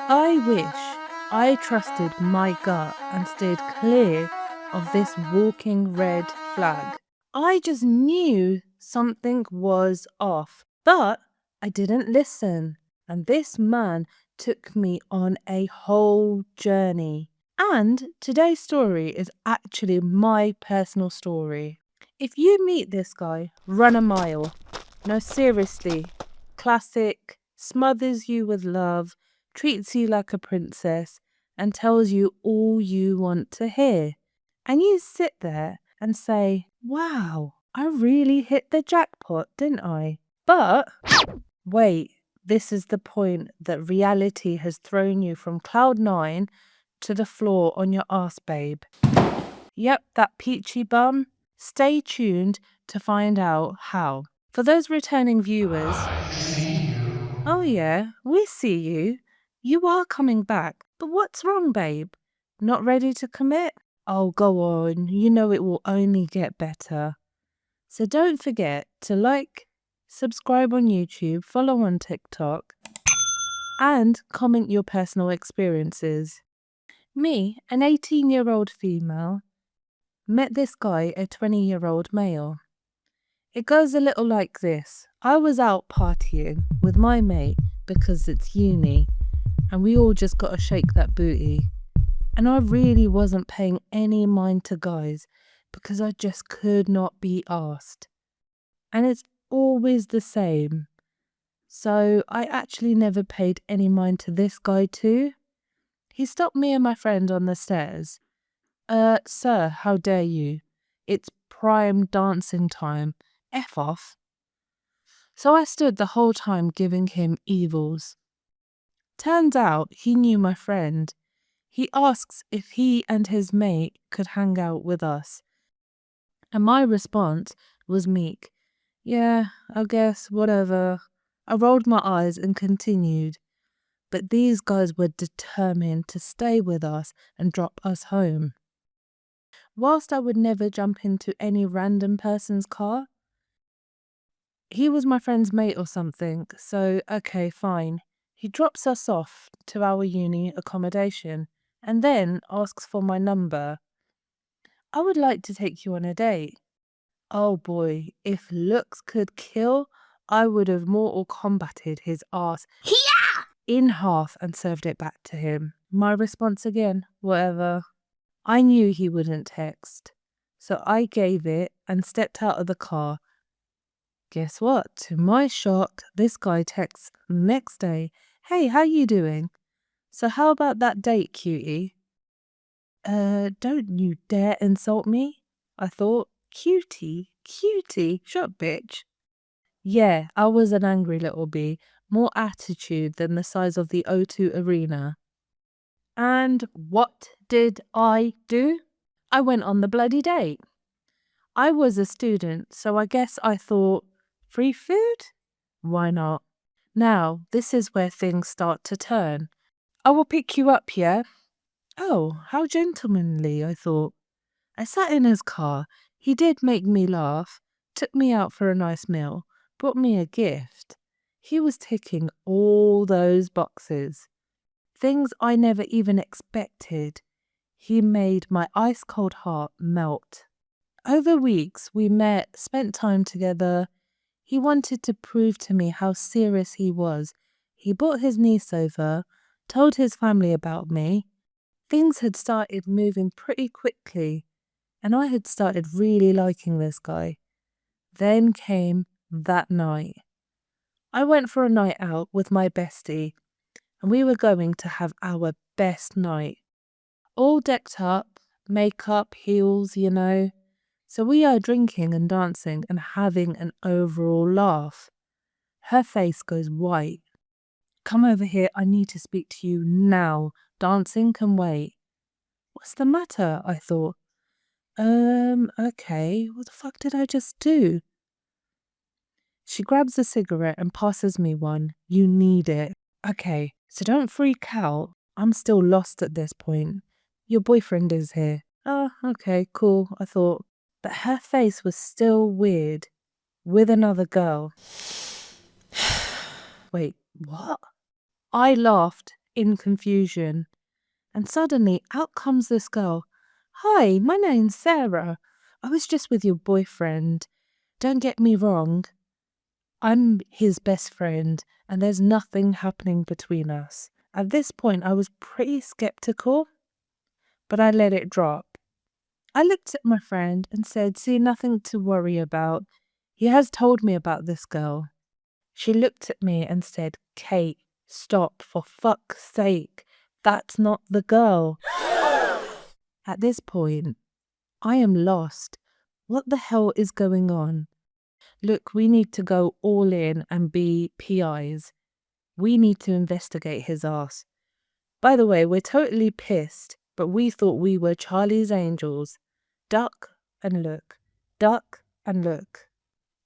I wish I trusted my gut and stayed clear of this walking red flag. I just knew something was off, but I didn't listen. And this man took me on a whole journey. And today's story is actually my personal story. If you meet this guy, run a mile. No, seriously. Classic, smothers you with love, treats you like a princess, and tells you all you want to hear. And you sit there and say, wow, I really hit the jackpot, didn't I? But wait, this is the point that reality has thrown you from cloud 9 to the floor on your ass, babe. Yep, that peachy bum. Stay tuned to find out how. For those returning viewers, oh yeah, we see you. You are coming back. But what's wrong, babe? Not ready to commit? Oh, go on. You know it will only get better. So don't forget to like, subscribe on YouTube, follow on TikTok, and comment your personal experiences. Me, an 18-year-old female, met this guy, a 20-year-old male. It goes a little like this. I was out partying with my mate because it's uni and we all just got to shake that booty. And I really wasn't paying any mind to guys because I just could not be asked. And it's always the same. So I actually never paid any mind to this guy too. He stopped me and my friend on the stairs. Sir, how dare you? It's prime dancing time. F off. So I stood the whole time giving him evils. Turns out he knew my friend. He asks if he and his mate could hang out with us. And my response was meek. Yeah, I guess, whatever. I rolled my eyes and continued. But these guys were determined to stay with us and drop us home. Whilst I would never jump into any random person's car, he was my friend's mate or something, so okay, fine. He drops us off to our uni accommodation and then asks for my number. I would like to take you on a date. Oh boy, if looks could kill, I would have Mortal Kombated his ass in half and served it back to him. My response again, whatever. I knew he wouldn't text, so I gave it and stepped out of the car. Guess what? To my shock, this guy texts next day, hey, how you doing? So how about that date, cutie? Don't you dare insult me, I thought. Cutie? Shut up, bitch. Yeah, I was an angry little bee, more attitude than the size of the O2 Arena. And what did I do? I went on the bloody date. I was a student, so I guess I thought, free food? Why not? Now, this is where things start to turn. I will pick you up, yeah? Oh, how gentlemanly, I thought. I sat in his car. He did make me laugh, took me out for a nice meal, brought me a gift. He was ticking all those boxes. Things I never even expected. He made my ice-cold heart melt. Over weeks, we met, spent time together. He wanted to prove to me how serious he was. He brought his niece over, told his family about me. Things had started moving pretty quickly, and I had started really liking this guy. Then came that night. I went for a night out with my bestie, and we were going to have our best night. All decked up, makeup, heels, you know. So we are drinking and dancing and having an overall laugh. Her face goes white. Come over here, I need to speak to you now. Dancing can wait. What's the matter? I thought. Okay, what the fuck did I just do? She grabs a cigarette and passes me one. You need it. Okay, so don't freak out. I'm still lost at this point. Your boyfriend is here. Oh, okay, cool, I thought. But her face was still weird. With another girl. Wait, what? I laughed in confusion. And suddenly out comes this girl. Hi, my name's Sarah. I was just with your boyfriend. Don't get me wrong. I'm his best friend and there's nothing happening between us. At this point, I was pretty skeptical, but I let it drop. I looked at my friend and said, see, nothing to worry about. He has told me about this girl. She looked at me and said, Kate, stop, for fuck's sake. That's not the girl. At this point, I am lost. What the hell is going on? Look, we need to go all in and be PIs. We need to investigate his ass. By the way, we're totally pissed, but we thought we were Charlie's Angels. Duck and look, duck and look.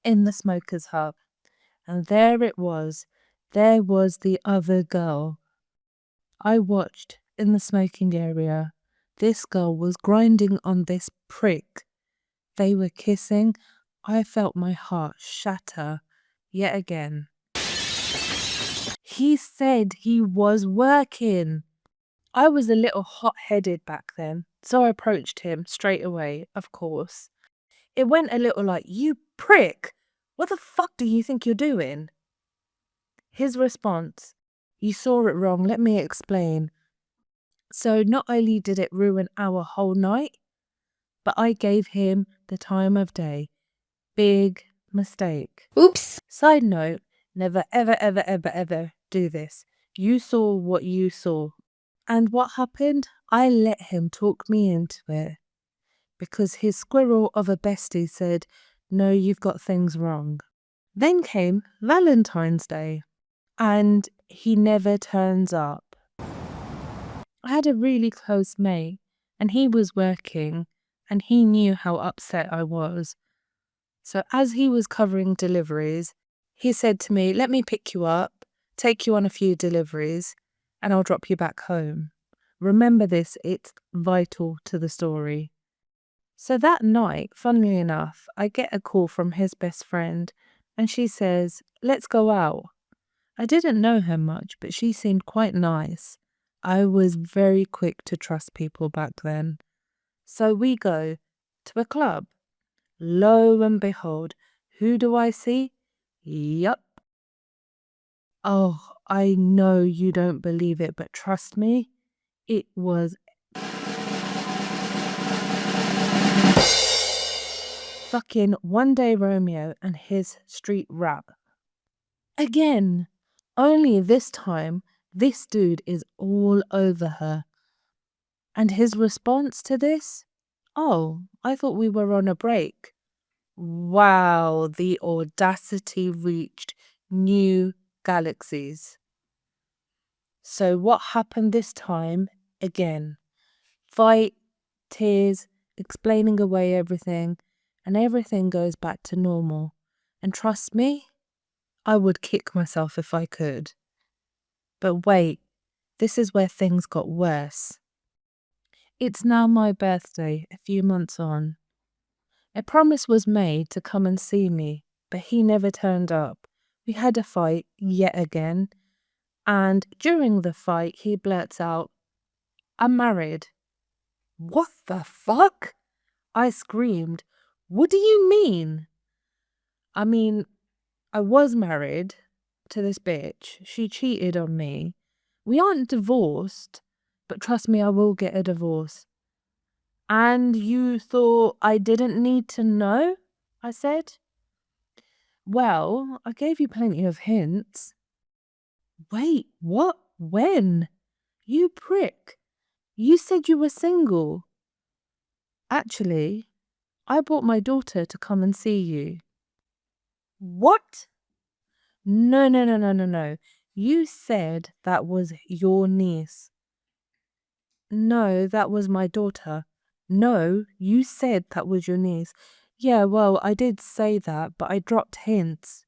In the smoker's hub. And there it was. There was the other girl. I watched in the smoking area. This girl was grinding on this prick. They were kissing. I felt my heart shatter yet again. He said he was working. I was a little hot-headed back then, so I approached him straight away, of course. It went a little like, you prick! What the fuck do you think you're doing? His response, you saw it wrong, let me explain. So not only did it ruin our whole night, but I gave him the time of day. Big mistake. Oops. Side note, never ever ever ever ever do this. You saw what you saw. And what happened? I let him talk me into it. Because his squirrel of a bestie said, no, you've got things wrong. Then came Valentine's Day. And he never turns up. I had a really close mate, and he was working, and he knew how upset I was. So as he was covering deliveries, he said to me, let me pick you up, take you on a few deliveries, and I'll drop you back home. Remember this, it's vital to the story. So that night, funnily enough, I get a call from his best friend, and she says, let's go out. I didn't know her much, but she seemed quite nice. I was very quick to trust people back then. So we go to a club. Lo and behold, who do I see? Yup. Oh, I know you don't believe it, but trust me, it was fucking One Day Romeo and his street rap. Again, only this time, this dude is all over her. And his response to this? Oh, I thought we were on a break. Wow, the audacity reached new galaxies. So what happened this time? Again, fight, tears, explaining away everything, and everything goes back to normal. And trust me, I would kick myself if I could. But wait, this is where things got worse. It's now my birthday, a few months on. A promise was made to come and see me, but he never turned up. We had a fight yet again, and during the fight he blurts out, I'm married. What the fuck? I screamed. What do you mean? I mean, I was married to this bitch. She cheated on me. We aren't divorced, but trust me, I will get a divorce. And you thought I didn't need to know? I said. Well, I gave you plenty of hints. Wait, what? When? You prick. You said you were single. Actually, I brought my daughter to come and see you. What? No. You said that was your niece. No, that was my daughter. No, you said that was your niece. Yeah, well, I did say that, but I dropped hints.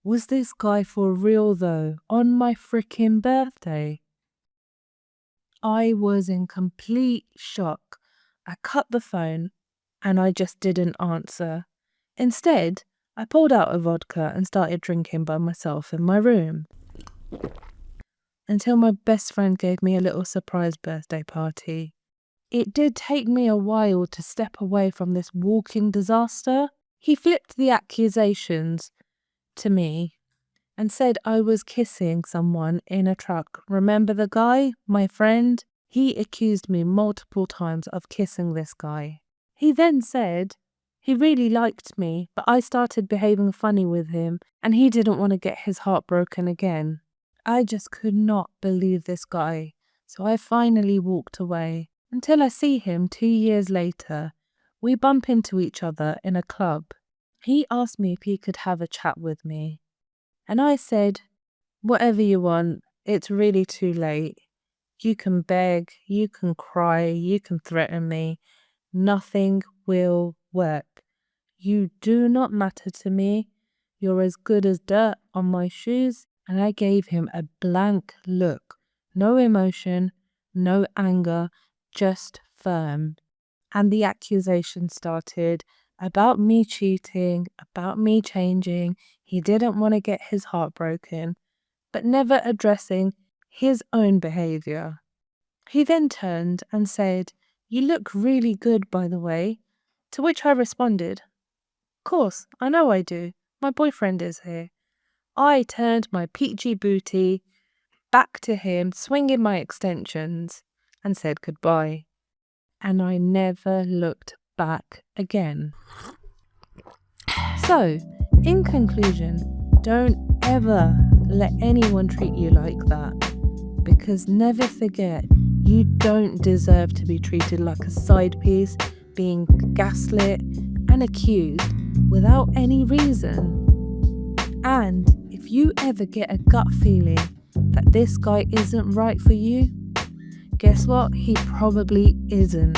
Was this guy for real though, on my frickin' birthday? I was in complete shock. I cut the phone and I just didn't answer. Instead, I pulled out a vodka and started drinking by myself in my room. until my best friend gave me a little surprise birthday party. It did take me a while to step away from this walking disaster. He flipped the accusations to me and said I was kissing someone in a truck. Remember the guy, my friend? He accused me multiple times of kissing this guy. He then said he really liked me, but I started behaving funny with him and he didn't want to get his heart broken again. I just could not believe this guy, so I finally walked away until I see him 2 years later. We bump into each other in a club. He asked me if he could have a chat with me. And I said, whatever you want, it's really too late. You can beg, you can cry, you can threaten me. Nothing will work. You do not matter to me. You're as good as dirt on my shoes. And I gave him a blank look. No emotion, no anger, just firm. And the accusation started about me cheating, about me changing. He didn't want to get his heart broken, but never addressing his own behaviour. He then turned and said, "You look really good, by the way." To which I responded, "Course, I know I do. My boyfriend is here." I turned my peachy booty back to him, swinging my extensions, and said goodbye. And I never looked back again. So, in conclusion, don't ever let anyone treat you like that, because never forget, you don't deserve to be treated like a side piece, being gaslit and accused without any reason. And if you ever get a gut feeling that this guy isn't right for you, guess what? He probably isn't.